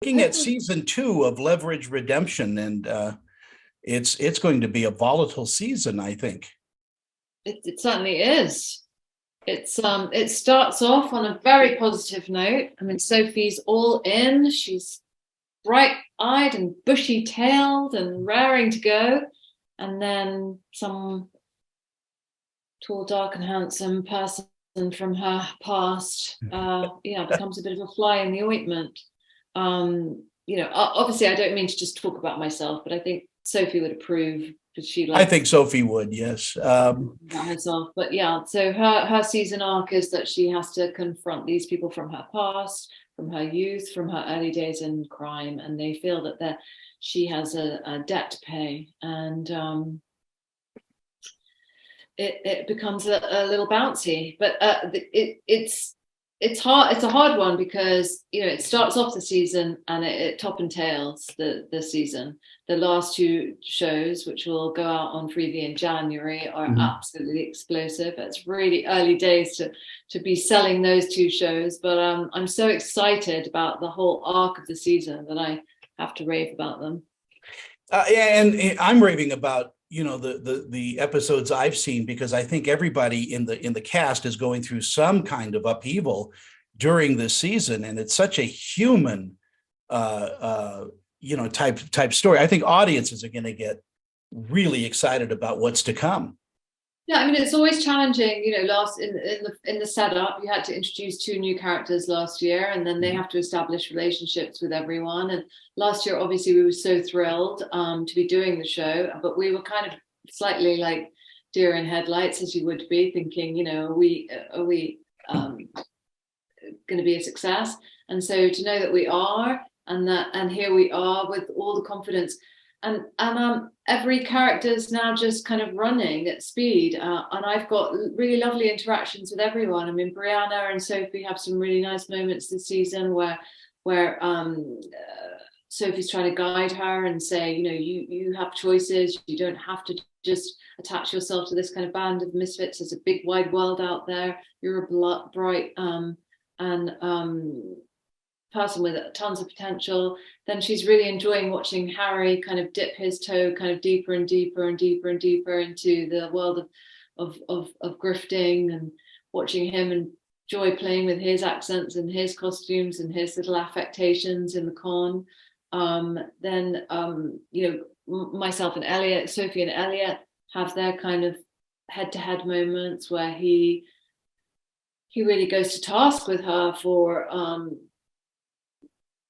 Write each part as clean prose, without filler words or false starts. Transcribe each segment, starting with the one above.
Looking at season 2 of Leverage Redemption, and it's going to be a volatile season, I think. It certainly is. It starts off on a very positive note. I mean, Sophie's all in. She's bright-eyed and bushy-tailed and raring to go. And then some tall, dark, and handsome person from her past, becomes a bit of a fly in the ointment. Obviously, I don't mean to just talk about myself, but I think Sophie would approve because she I likes think Sophie would, yes. herself. But yeah, so her season arc is that she has to confront these people from her past, from her youth, from her early days in crime, and they feel that she has a debt to pay, and it becomes a little bouncy. But it's hard. It's a hard one because it starts off the season and it top and tails the season. The last two shows, which will go out on Freevee in January, are absolutely explosive. It's really early days to be selling those two shows, but I'm so excited about the whole arc of the season that I have to rave about them. And I'm raving about the episodes I've seen, because I think everybody in the cast is going through some kind of upheaval during this season, and it's such a human type story. I think audiences are going to get really excited about what's to come. Yeah, I mean, it's always challenging. Last in the setup, you had to introduce two new characters last year, and then they have to establish relationships with everyone. And last year, obviously, we were so thrilled to be doing the show, but we were kind of slightly like deer in headlights, as you would be, thinking, are we going to be a success? And so to know that we are, and here we are with all the confidence. And every character is now just kind of running at speed, and I've got really lovely interactions with everyone. I mean, Brianna and Sophie have some really nice moments this season where Sophie's trying to guide her and say, you have choices. You don't have to just attach yourself to this kind of band of misfits. There's a big wide world out there. You're a bright person with tons of potential. Then she's really enjoying watching Harry kind of dip his toe kind of deeper and deeper and deeper and deeper into the world of grifting, and watching him enjoy playing with his accents and his costumes and his little affectations in the con. Then myself and Elliot, Sophie and Elliot have their kind of head-to-head moments where he really goes to task with her for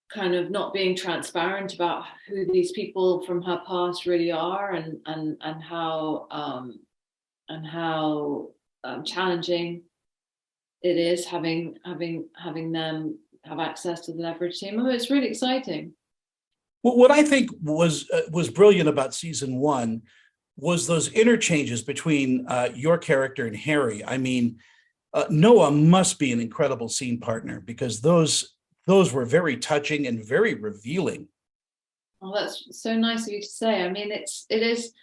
kind of not being transparent about who these people from her past really are, and how challenging it is having them have access to the leverage team. It's really exciting. Well, what I think was brilliant about season 1 was those interchanges between your character and Harry. I mean, Noah must be an incredible scene partner, because those were very touching and very revealing. Oh, that's so nice of you to say. I mean, it is,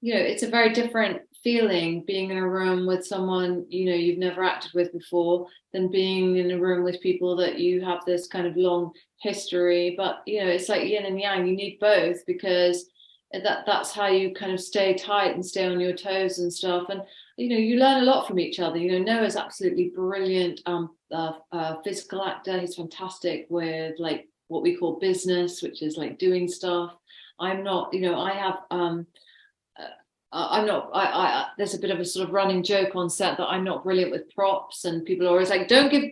it's a very different feeling being in a room with someone, you've never acted with before, than being in a room with people that you have this kind of long history. But, it's like yin and yang. You need both, because that's how you kind of stay tight and stay on your toes and stuff. And you learn a lot from each other. Noah's absolutely brilliant physical actor. He's fantastic with like what we call business, which is like doing stuff. I'm not, there's a bit of a sort of running joke on set that I'm not brilliant with props, and people are always like, don't give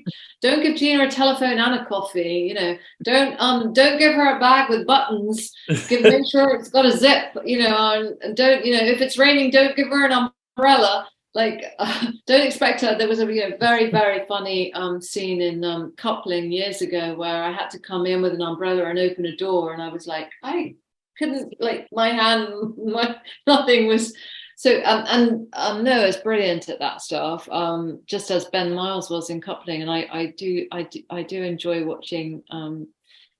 Gina a telephone and a coffee, don't give her a bag with buttons, make sure it's got a zip, and don't, if it's raining, don't give her an umbrella. Like, don't expect her. There was a very, very funny scene in Coupling years ago where I had to come in with an umbrella and open a door, and I was like, I couldn't, like, my hand, nothing was. So Noah's brilliant at that stuff, just as Ben Miles was in Coupling, and I do enjoy watching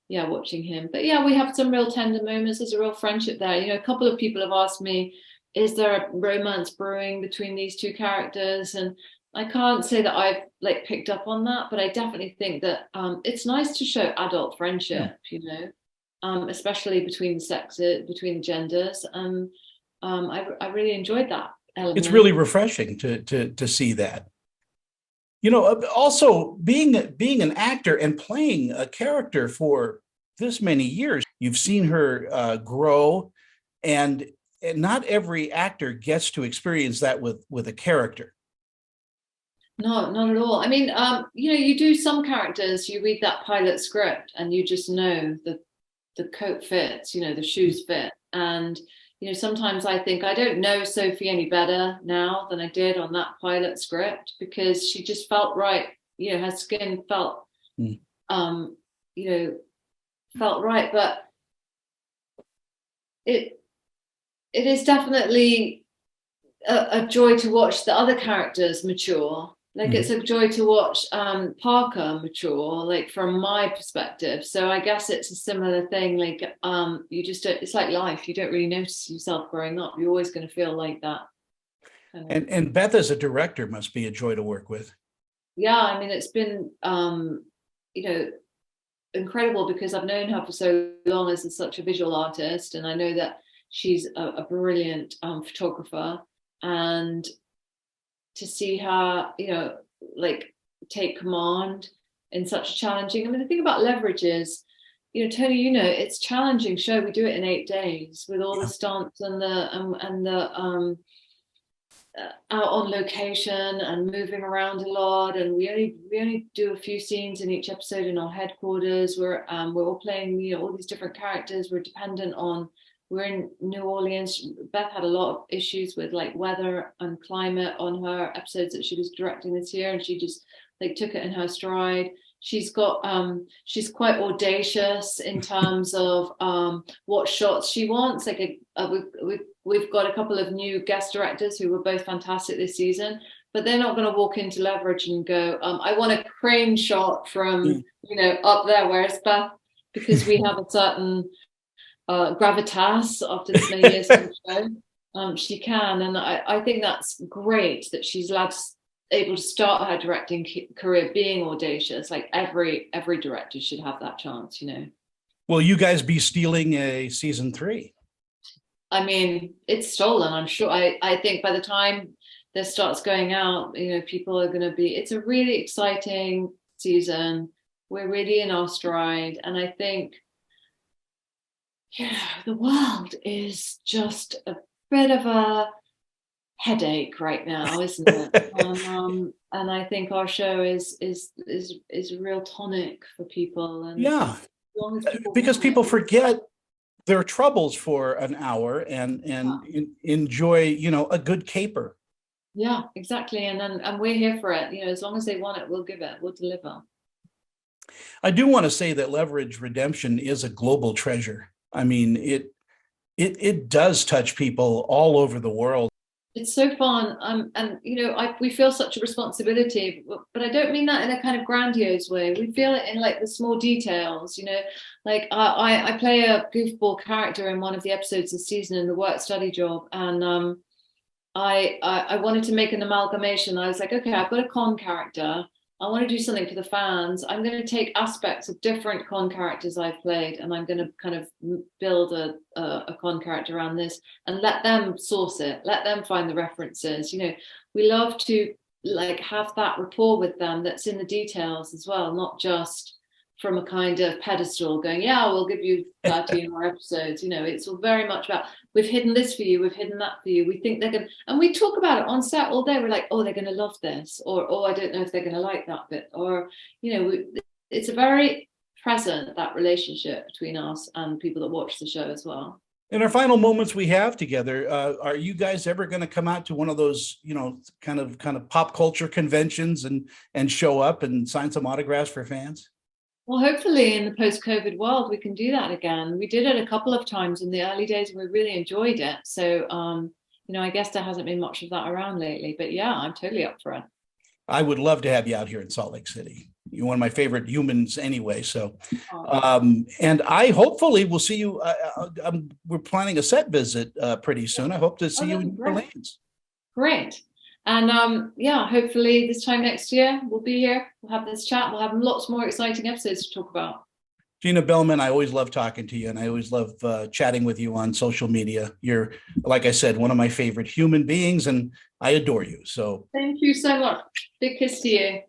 watching him. But yeah, we have some real tender moments. There's a real friendship there. A couple of people have asked me, is there a romance brewing between these two characters? And I can't say that I've like picked up on that, but I definitely think that it's nice to show adult Yeah. friendship, especially between the sexes, between the genders. I really enjoyed that It's element. really refreshing to see that. You know, also being an actor and playing a character for this many years, you've seen her grow, and not every actor gets to experience that with a character. No, not at all. I mean, you do some characters, you read that pilot script and you just know that the coat fits, the shoes fit. And, sometimes I think I don't know Sophie any better now than I did on that pilot script because she just felt right. Her skin felt, Mm. um, you know, felt right. But it it is definitely a joy to watch the other characters mature. Like Mm. it's a joy to watch Parker mature, like from my perspective. So I guess it's a similar thing. Like you just don't, it's like life. You don't really notice yourself growing up. You're always going to feel like that. Kind of. And Beth as a director must be a joy to work with. Yeah, I mean it's been you know incredible because I've known her for so long as such a visual artist, and I know that she's a brilliant photographer, and to see her, like take command in such a challenging. I mean, the thing about Leverage is, Tony, it's challenging show. We do it in 8 days with all the Yeah. stunts and the out on location and moving around a lot. And we only do a few scenes in each episode in our headquarters. We're all playing all these different characters. We're in New Orleans. Beth had a lot of issues with like weather and climate on her episodes that she was directing this year, and she just like took it in her stride. She's she's quite audacious in terms of what shots she wants. Like we've got a couple of new guest directors who were both fantastic this season, but they're not going to walk into Leverage and go, I want a crane shot from up there, whereas Beth, because we have a certain gravitas after this many years on the show, she can, and I think that's great that she's able to start her directing career being audacious. Like every director should have that chance. Will you guys be stealing a season 3? I mean, it's stolen. I'm sure. I think by the time this starts going out, people are going to be. It's a really exciting season. We're really in our stride, and I think. The world is just a bit of a headache right now, isn't it? And I think our show is a real tonic for people. And Yeah, as long as people because want it, people forget their troubles for an hour and enjoy, a good caper. yeah, exactly. And we're here for it. As long as they want it, we'll give it. We'll deliver. I do want to say that Leverage Redemption is a global treasure. I mean, it does touch people all over the world. It's so fun, and we feel such a responsibility, but I don't mean that in a kind of grandiose way. We feel it in like the small details. Like I play a goofball character in one of the episodes this season in the work study job, and I wanted to make an amalgamation. I was like, okay, I've got a con character. I want to do something for the fans. I'm going to take aspects of different con characters I've played, and I'm going to kind of build a con character around this and let them source it, let them find the references. We love to like have that rapport with them that's in the details as well, not just from a kind of pedestal going, yeah, we'll give you 13 more episodes. It's all very much about, we've hidden this for you, we've hidden that for you. We think they're going to, and we talk about it on set all day. We're like, oh, they're going to love this, or oh, I don't know if they're going to like that bit, or it's a very present, that relationship between us and people that watch the show as well. In our final moments we have together, are you guys ever going to come out to one of those, kind of pop culture conventions and show up and sign some autographs for fans? Well, hopefully in the post-COVID world, we can do that again. We did it a couple of times in the early days. We really enjoyed it. So, I guess there hasn't been much of that around lately. But yeah, I'm totally up for it. I would love to have you out here in Salt Lake City. You're one of my favorite humans anyway. So, and I hopefully will see you. We're planning a set visit pretty soon. I hope to see you in New Orleans. Great. And yeah, hopefully this time next year we'll be here. We'll have this chat. We'll have lots more exciting episodes to talk about. Gina Bellman, I always love talking to you, and I always love chatting with you on social media. You're, like I said, one of my favorite human beings, and I adore you. So thank you so much. Big kiss to you.